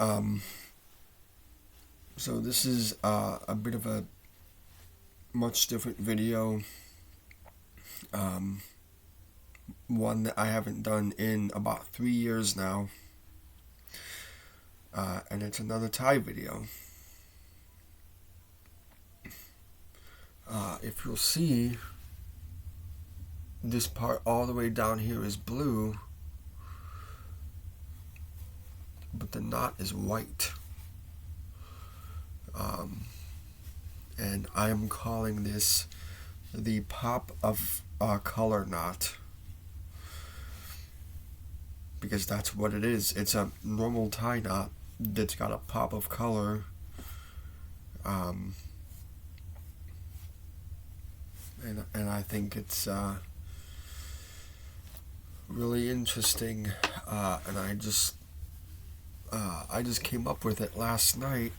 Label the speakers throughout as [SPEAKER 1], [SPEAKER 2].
[SPEAKER 1] Um, so this is a bit of a much different video, um, one that I haven't done in about 3 years now, and it's another tie video. If you'll see, this part all the way down here is blue, but the knot is white. And I am calling this the pop of color knot, because that's what it is. It's a normal tie knot that's got a pop of color. And I think it's really interesting, and I just came up with it last night.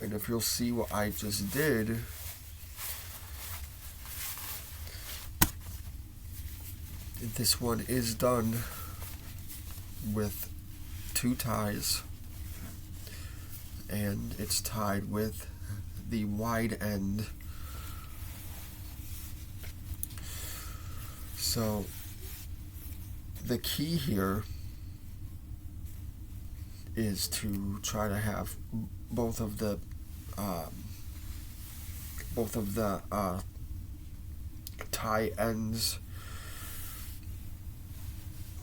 [SPEAKER 1] And if you'll see what I just did, this one is done with 2 ties, and it's tied with the wide end. So the key here is to try to have both of the tie ends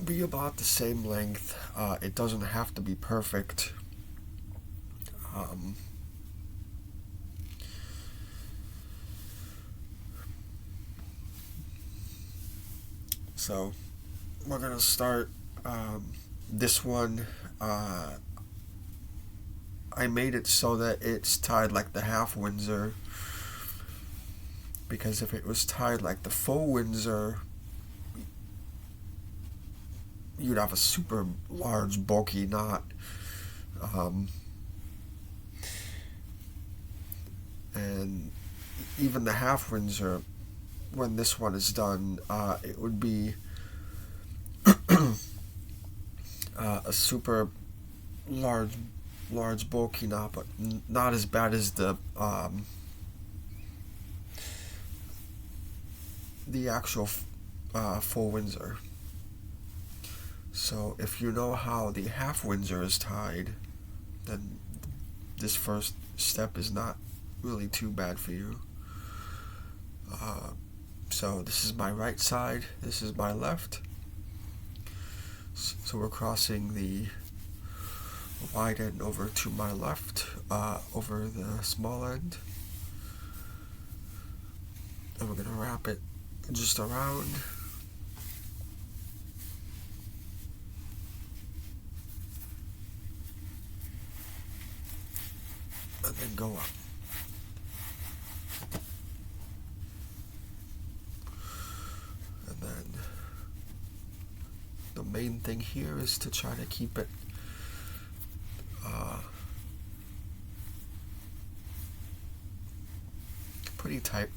[SPEAKER 1] be about the same length. It doesn't have to be perfect. So we're gonna start this one. I made it so that it's tied like the half Windsor, because if it was tied like the full Windsor, you'd have a super large bulky knot. And even the half Windsor, when this one is done, it would be a super large bulky knot, but not as bad as the actual full Windsor. So if you know how the half Windsor is tied, then this first step is not really too bad for you. So this is my right side, this is my left. So we're crossing the wide end over to my left, over the small end. And we're going to wrap it just around. And then go up. And then the main thing here is to try to keep it pretty tight,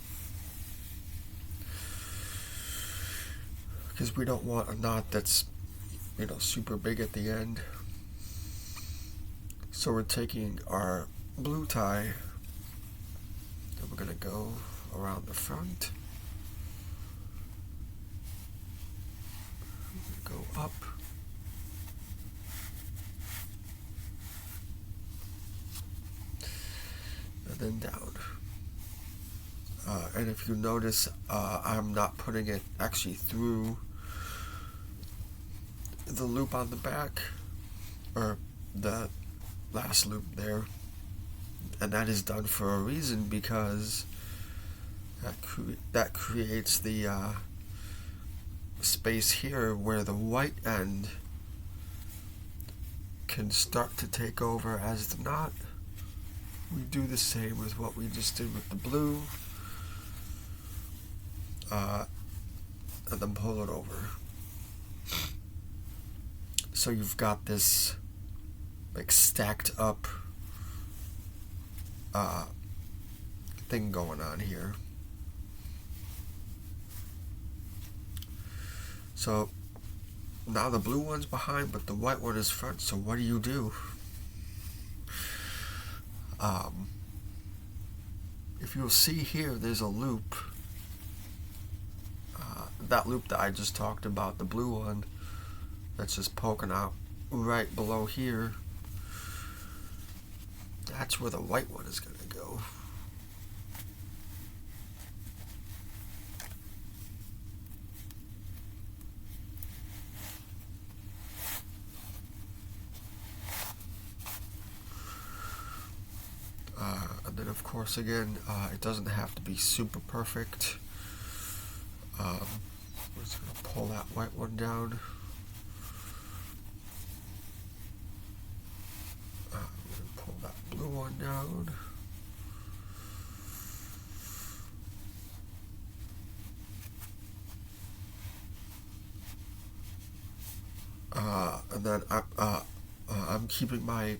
[SPEAKER 1] because we don't want a knot that's super big at the end. So we're taking our blue tie and we're gonna go around the front, go up, and then down. And if you notice, I'm not putting it actually through the loop on the back, or the last loop there, and that is done for a reason, because that creates the space here where the white end can start to take over as the knot. We do the same with what we just did with the blue, and then pull it over. So you've got this like stacked up thing going on here. So now the blue one's behind, but the white one is front, so what do? If you'll see here, there's a loop. That loop that I just talked about, the blue one, that's just poking out right below here. That's where the white one is going to go. And then of course again, it doesn't have to be super perfect. We're just going to pull that white one down. I'm going to pull that blue one down. And then I'm keeping my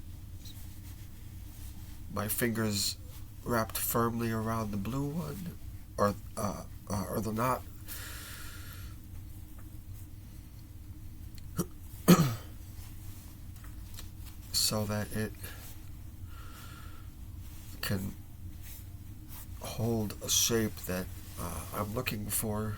[SPEAKER 1] fingers wrapped firmly around the blue one, or the knot. So that it can hold a shape that I'm looking for.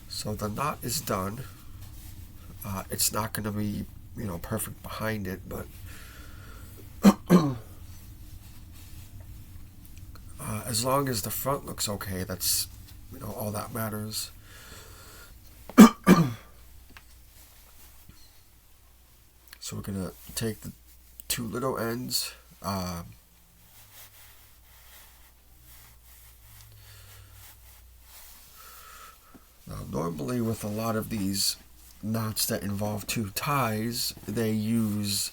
[SPEAKER 1] So the knot is done. It's not going to be, perfect behind it, but as long as the front looks okay, that's, all that matters. So we're going to take the two little ends, now, normally with a lot of these knots that involve two ties, they use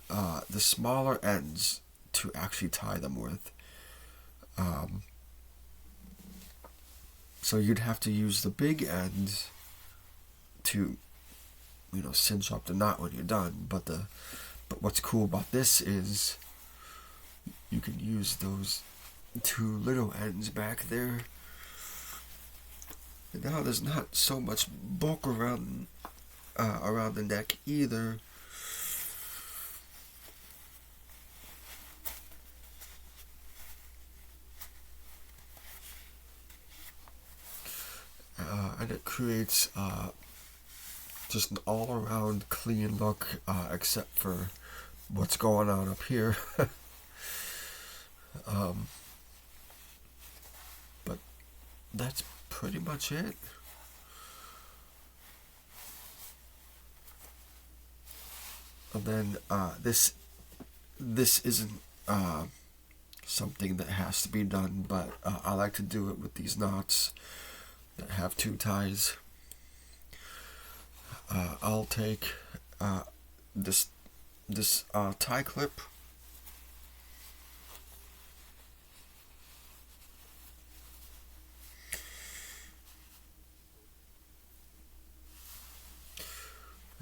[SPEAKER 1] the smaller ends to actually tie them with. So you'd have to use the big ends to, cinch up the knot when you're done. But what's cool about this is you can use those two little ends back there. And now there's not so much bulk around the neck either. And it creates just an all-around clean look, except for what's going on up here. But that's pretty much it. And then this isn't something that has to be done, but I like to do it with these knots that have two ties. I'll take this tie clip,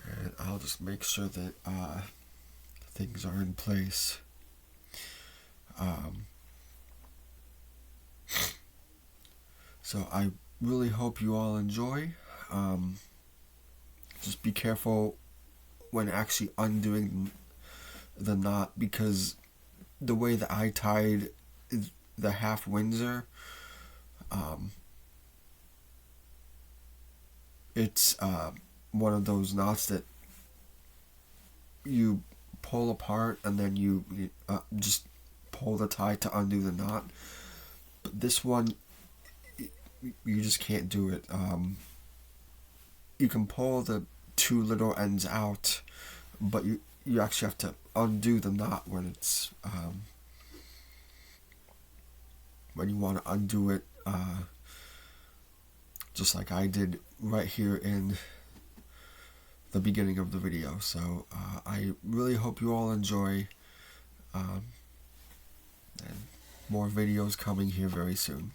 [SPEAKER 1] and I'll just make sure that things are in place. So I really hope you all enjoy. Just be careful when actually undoing the knot, because the way that I tied the half Windsor, it's one of those knots that you pull apart and then you just pull the tie to undo the knot. But this one, you just can't do it. You can pull the two little ends out, but you actually have to undo the knot when it's when you want to undo it, just like I did right here in the beginning of the video. So I really hope you all enjoy, and more videos coming here very soon.